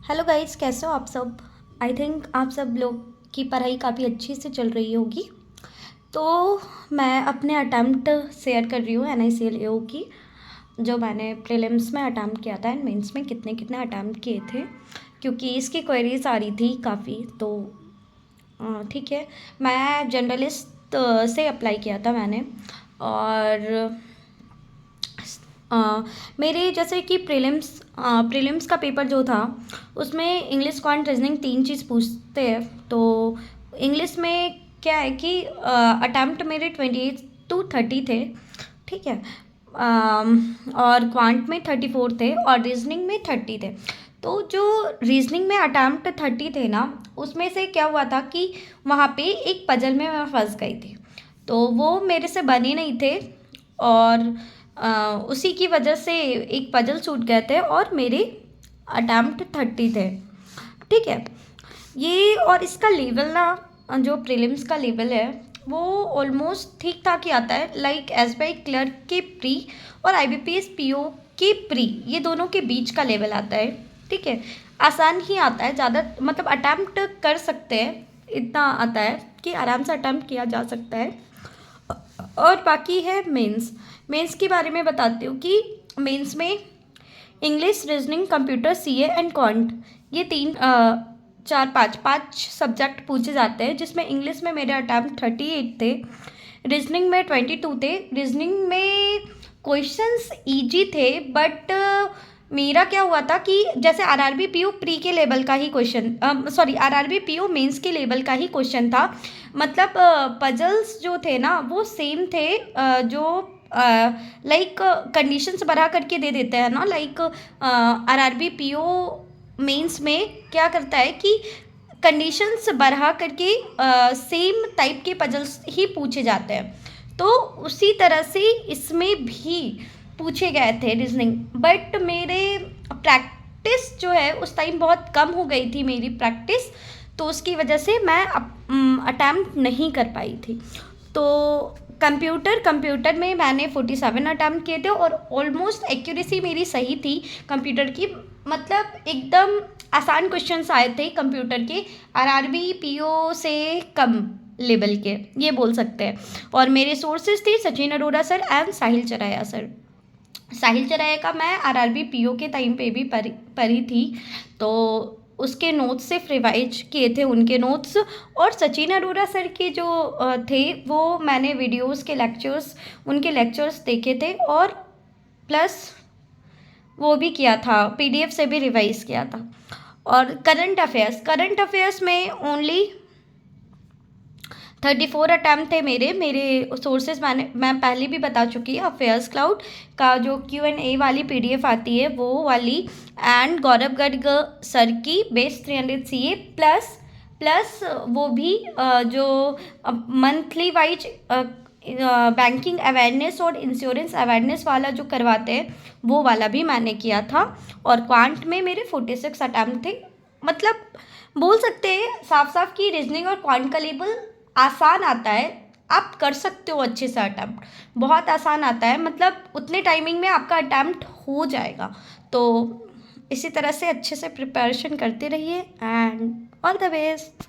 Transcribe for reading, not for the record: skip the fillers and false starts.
Hello guys, कैसे हो आप सब। आई थिंक आप सब लोग की पढ़ाई काफ़ी अच्छी से चल रही होगी। तो मैं अपने अटैम्प्ट शेयर कर रही हूँ NICLAO की, जो मैंने प्रीलिम्स में अटैम्प्ट किया था एंड मेंस में कितने कितने अटैम्प्ट किए थे, क्योंकि इसकी क्वेरीज आ रही थी काफ़ी। तो ठीक है, मैं जर्नलिस्ट से अप्लाई किया था मैंने। और मेरे जैसे कि प्रीलिम्स का पेपर जो था उसमें इंग्लिश क्वांट रीजनिंग 3 चीज़ पूछते हैं। तो इंग्लिश में क्या है कि अटैम्प्ट मेरे 28 to 30 थे, ठीक है। और क्वांट में 34 थे और रीजनिंग में 30 थे। तो जो रीजनिंग में अटैम्प्ट 30 थे ना, उसमें से क्या हुआ था कि वहाँ पे एक पजल में मैं फंस गई थी। तो वो मेरे से बने नहीं थे और उसी की वजह से एक पजल छूट गए थे और मेरे अटैम्प्ट 30 थे, ठीक है। ये और इसका लेवल ना, जो प्रीलिम्स का लेवल है वो ऑलमोस्ट ठीक ठाक ही आता है। लाइक SBI क्लर्क के प्री और IBPS PO के प्री, ये दोनों के बीच का लेवल आता है, ठीक है। आसान ही आता है, ज़्यादा मतलब अटैम्प्ट कर सकते हैं, इतना आता है कि आराम से अटैम्प्ट किया जा सकता है। और बाकी है मेंस के बारे में बताती हूँ कि मेंस में English, reasoning, computer, CA and quant, ये तीन चार पाँच सब्जेक्ट पूछे जाते हैं, जिसमें इंग्लिश में मेरे अटैम्प्ट 38 थे, रीजनिंग में 22 थे। रीजनिंग में क्वेश्चंस इजी थे, बट मेरा क्या हुआ था कि जैसे RRB PO प्री के लेवल का ही question, sorry RRB PO mains के लेवल का ही क्वेश्चन था। मतलब पजल्स जो थे ना वो सेम थे, जो लाइक कंडीशंस बढ़ा करके दे देते हैं ना। लाइक RRB PO मेंस में क्या करता है कि कंडीशंस बढ़ा करके सेम टाइप के पजल्स ही पूछे जाते हैं। तो उसी तरह से इसमें भी पूछे गए थे रीजनिंग, बट मेरे प्रैक्टिस जो है उस टाइम बहुत कम हो गई थी मेरी प्रैक्टिस, तो उसकी वजह से मैं अटैम्प्ट नहीं कर पाई थी। तो कंप्यूटर में मैंने 47 अटैम्प्ट किए थे और ऑलमोस्ट एक्यूरेसी मेरी सही थी कंप्यूटर की। मतलब एकदम आसान क्वेश्चंस आए थे कंप्यूटर के, RRB PO से कम लेवल के, ये बोल सकते हैं। और मेरे सोर्सेज थे Sachin Arora sir and Sahil Charaya sir. Sahil Charaya का मैं RRB PO के टाइम पे भी पढ़ी थी, तो उसके नोट्स सिर्फ रिवाइज किए थे, उनके नोट्स। और सचिन अरोड़ा सर के जो थे वो मैंने वीडियोस के लेक्चर्स, उनके लेक्चर्स देखे थे, और प्लस वो भी किया था, PDF से भी रिवाइज किया था। और करंट अफेयर्स में ओनली 34 अटैम्प्ट थे मेरे सोर्सेज मैं पहले भी बता चुकी हूँ। अफेयर्स क्लाउड का जो Q&A वाली PDF आती है वो वाली, एंड गौरव गर्ग सर की बेस 300 CA प्लस वो भी जो मंथली वाइज बैंकिंग अवेयरनेस और इंश्योरेंस अवेयरनेस वाला जो करवाते हैं वो वाला भी मैंने किया था। और क्वांट में मेरे 46 अटैम्प्ट थे। मतलब बोल सकते हैं साफ साफ कि रीजनिंग और क्वांट का लेवल आसान आता है, आप कर सकते हो अच्छे से अटैम्प्ट, बहुत आसान आता है। मतलब उतने टाइमिंग में आपका अटैम्प्ट हो जाएगा। तो इसी तरह से अच्छे से प्रिपरेशन करते रहिए एंड ऑल द बेस्ट।